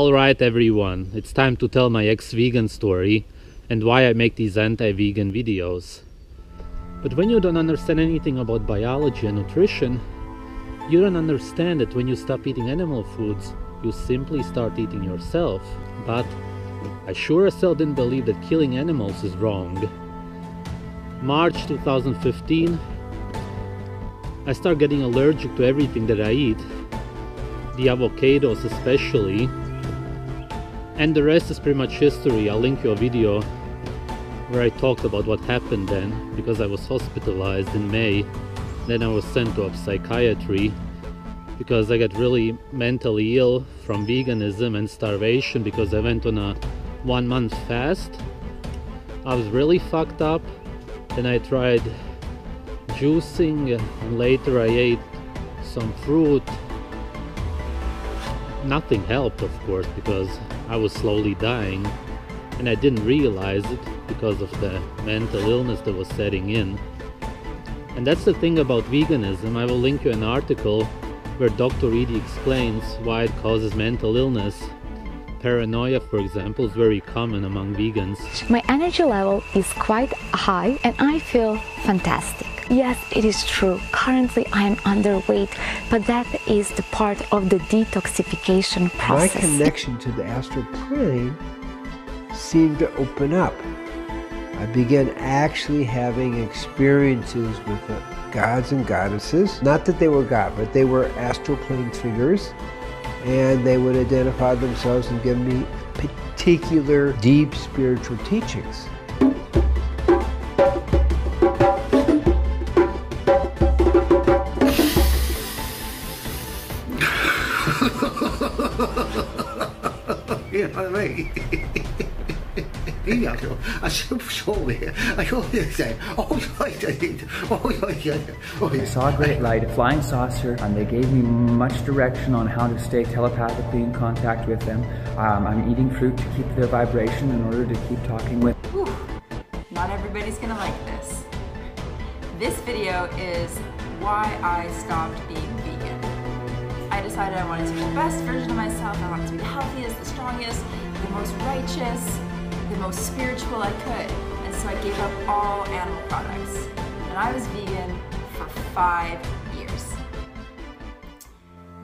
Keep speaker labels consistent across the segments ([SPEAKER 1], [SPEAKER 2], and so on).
[SPEAKER 1] Alright everyone, it's time to tell my ex-vegan story and why I make these anti-vegan videos. But when you don't understand anything about biology and nutrition, you don't understand that when you stop eating animal foods, you simply start eating yourself. But I sure as hell didn't believe that killing animals is wrong. March 2015, I start getting allergic to everything that I eat, the avocados especially, and the rest is pretty much history. I'll link you a video where I talked about what happened then, because I was hospitalized in May. Then I was sent to a psychiatry because I got really mentally ill from veganism and starvation because I went on a 1-month fast. I was really fucked up. Then I tried juicing and later I ate some fruit. Nothing helped, of course, because I was slowly dying and I didn't realize it because of the mental illness that was setting in. And that's the thing about veganism. I will link you an article where Dr. Edie explains why it causes mental illness. Paranoia, for example, is very common among vegans.
[SPEAKER 2] My energy level is quite high and I feel fantastic. Yes, it is true. Currently I am underweight, but that is the part of the detoxification process.
[SPEAKER 3] My connection to the astral plane seemed to open up. I began actually having experiences with the gods and goddesses. Not that they were God, but they were astral plane figures. And they would identify themselves and give me particular deep spiritual teachings.
[SPEAKER 4] You know what I mean? I
[SPEAKER 5] saw a great light, a flying saucer, and they gave me much direction on how to stay telepathically in contact with them. I'm eating fruit to keep their vibration in order to keep talking with.
[SPEAKER 6] Whew. Not everybody's gonna like this. This video is why I stopped being vegan. I decided I wanted to be the best version of myself. I wanted to be the healthiest, the strongest, the most righteous, the most spiritual I could. And so I gave up all animal products. And I was vegan for 5 years.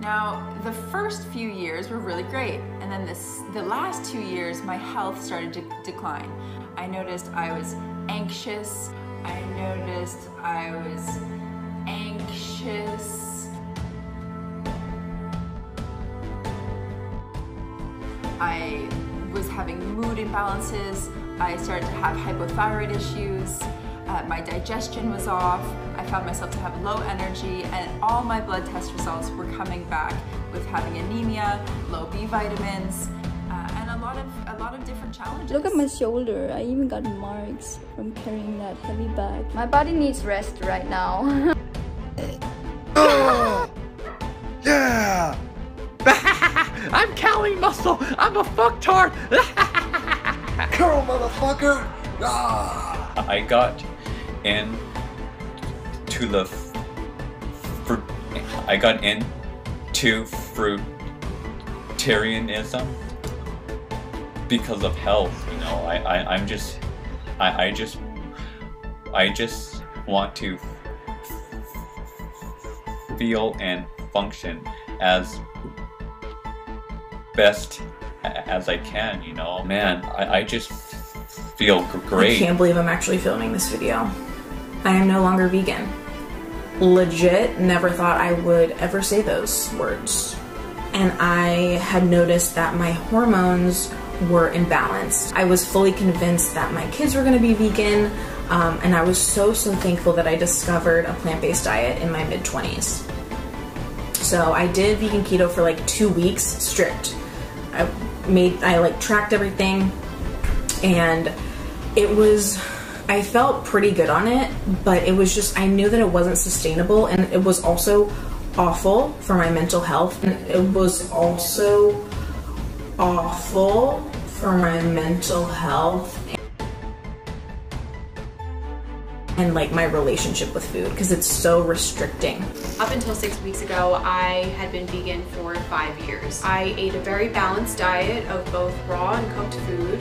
[SPEAKER 6] Now, the first few years were really great. And then the last 2 years, my health started to decline. I noticed I was anxious. I noticed I was anxious. I was having mood imbalances. I started to have hypothyroid issues. My digestion was off. I found myself to have low energy, and all my blood test results were coming back with having anemia, low B vitamins, and a lot of different challenges.
[SPEAKER 7] Look at my shoulder. I even got marks from carrying that heavy bag. My body needs rest right now.
[SPEAKER 8] Yeah! I'm counting muscle! I'm a fucktard!
[SPEAKER 4] Curl, motherfucker! Ah!
[SPEAKER 9] I got in to the into fruitarianism because of health. You know, I just want to feel and function as best as I can, you know. Man, I just feel great.
[SPEAKER 10] I can't believe I'm actually filming this video. I am no longer vegan. Legit, never thought I would ever say those words. And I had noticed that my hormones were imbalanced. I was fully convinced that my kids were gonna be vegan, and I was so thankful that I discovered a plant-based diet in my mid-20s. So I did vegan keto for like 2 weeks strict. I like tracked everything, and I felt pretty good on it, but it was just, I knew that it wasn't sustainable, and it was also awful for my mental health, and it was also awful for my mental health. and like my relationship with food, because it's so restricting.
[SPEAKER 11] Up until 6 weeks ago, I had been vegan for 5 years. I ate a very balanced diet of both raw and cooked food,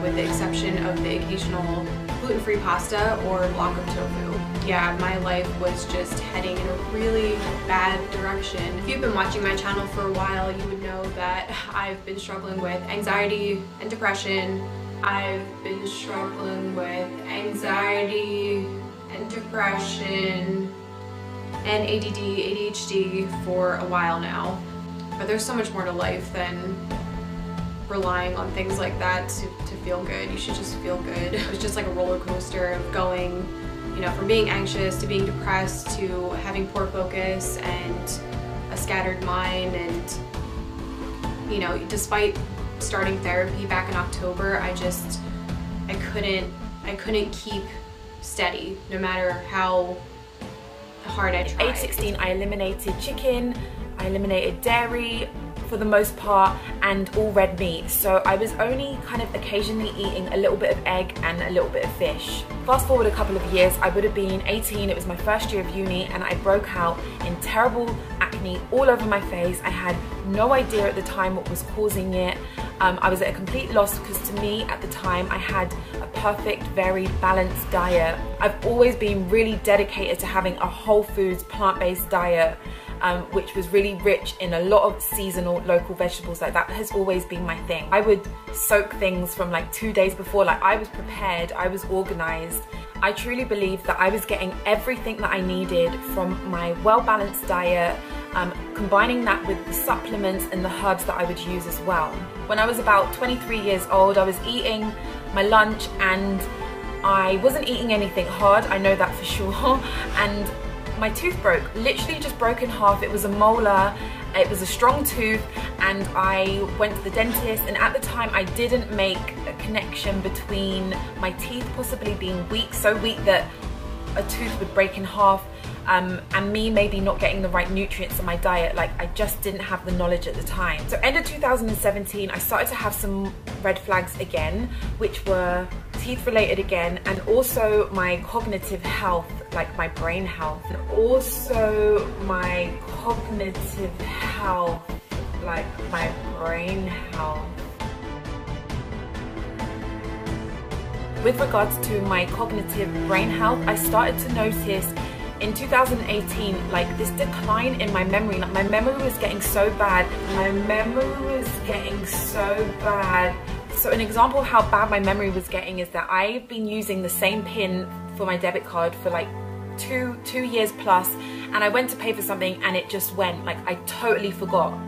[SPEAKER 11] with the exception of the occasional gluten-free pasta or block of tofu. Yeah, my life was just heading in a really bad direction. If you've been watching my channel for a while, you would know that I've been struggling with anxiety and depression. I've been struggling with anxiety and depression and ADD, ADHD for a while now. But there's so much more to life than relying on things like that to feel good. You should just feel good. It's just like a roller coaster of going, you know, from being anxious to being depressed to having poor focus and a scattered mind. And, you know, despite starting therapy back in October, I couldn't keep steady no matter how hard I tried.
[SPEAKER 10] At age 16, I eliminated chicken, I eliminated dairy for the most part, and all red meat. So I was only kind of occasionally eating a little bit of egg and a little bit of fish. Fast forward a couple of years, I would have been 18, it was my first year of uni, and I broke out in terrible acne all over my face. I had no idea at the time what was causing it. I was at a complete loss because to me at the time I had a perfect, very balanced diet. I've always been really dedicated to having a whole foods, plant-based diet, which was really rich in a lot of seasonal local vegetables. Like, that has always been my thing. I would soak things from like 2 days before. Like, I was prepared, I was organized. I truly believe that I was getting everything that I needed from my well-balanced diet, combining that with the supplements and the herbs that I would use as well. When I was about 23 years old, I was eating my lunch and I wasn't eating anything hard, I know that for sure, and my tooth broke, literally just broke in half. It was a molar, it was a strong tooth, and I went to the dentist, and at the time I didn't make a connection between my teeth possibly being weak, so weak that a tooth would break in half, and me maybe not getting the right nutrients in my diet. Like, I just didn't have the knowledge at the time. So end of 2017, I started to have some red flags again, which were teeth related again, and also my cognitive health, like my brain health, and also my cognitive health, like my brain health. With regards to my cognitive brain health, I started to notice in 2018 like this decline in my memory. Like, my memory was getting so bad. My memory was getting so bad. So an example of how bad my memory was getting is that I've been using the same PIN for my debit card for like two years plus, and I went to pay for something and it just went, like, I totally forgot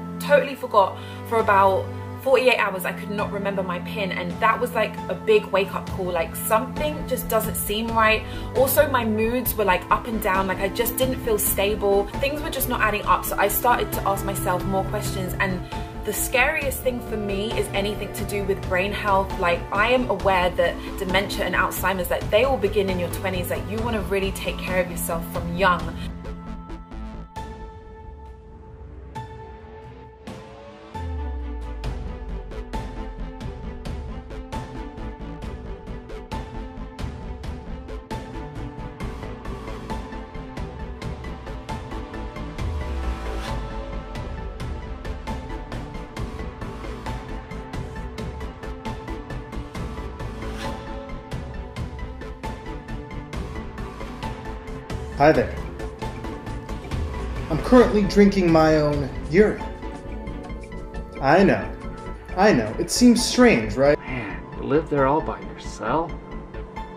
[SPEAKER 10] for about 48 hours. I could not remember my PIN, and that was like a big wake-up call. Like, something just doesn't seem right. Also, my moods were like up and down. Like, I just didn't feel stable. Things were just not adding up. So I started to ask myself more questions, and the scariest thing for me is anything to do with brain health. Like, I am aware that dementia and Alzheimer's, like, they all begin in your 20s. Like, you want to really take care of yourself from young.
[SPEAKER 12] Hi there. I'm currently drinking my own urine. I know. It seems strange, right?
[SPEAKER 13] Man, you live there all by yourself?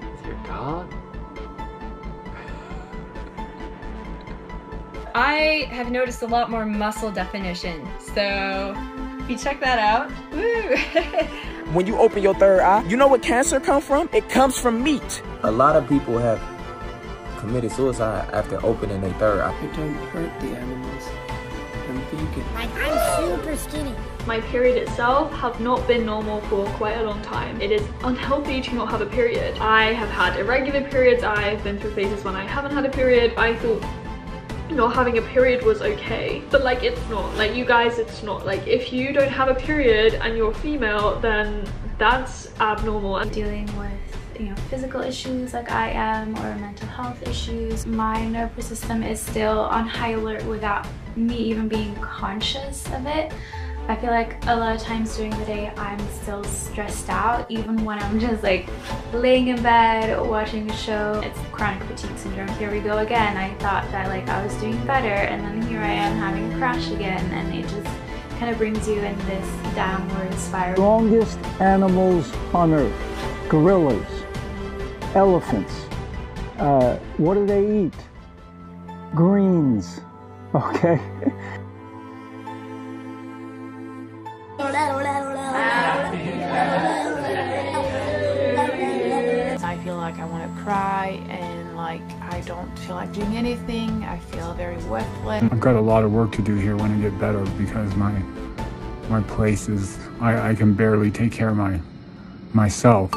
[SPEAKER 13] With your dog?
[SPEAKER 14] I have noticed a lot more muscle definition, so if you check that out, woo!
[SPEAKER 15] When you open your third eye, you know what cancer comes from? It comes from meat.
[SPEAKER 16] A lot of people have committed suicide after opening their third eye.
[SPEAKER 17] It don't hurt the animals. I'm vegan.
[SPEAKER 18] Like, I'm super skinny.
[SPEAKER 19] My period itself have not been normal for quite a long time. It is unhealthy to not have a period. I have had irregular periods. I've been through phases when I haven't had a period. I thought not having a period was okay, but like, it's not. Like, you guys, it's not. Like, if you don't have a period and you're female, then that's abnormal.
[SPEAKER 20] Dealing with
[SPEAKER 18] physical issues like I am, or mental health issues, my nervous system is still on high alert without me even being conscious of it. I feel like a lot of times during the day I'm still stressed out, even when I'm just like laying in bed watching a show. It's chronic fatigue syndrome. Here we go again. I thought that like I was doing better, and then here I am having a crash again, and it just kind of brings you in this downward spiral.
[SPEAKER 20] Strongest animals on earth: gorillas, elephants. What do they eat? Greens. Okay.
[SPEAKER 21] I feel like I want to cry, and like I don't feel like doing anything. I feel very worthless.
[SPEAKER 22] I've got a lot of work to do here when I get better, because my place is, I can barely take care of myself.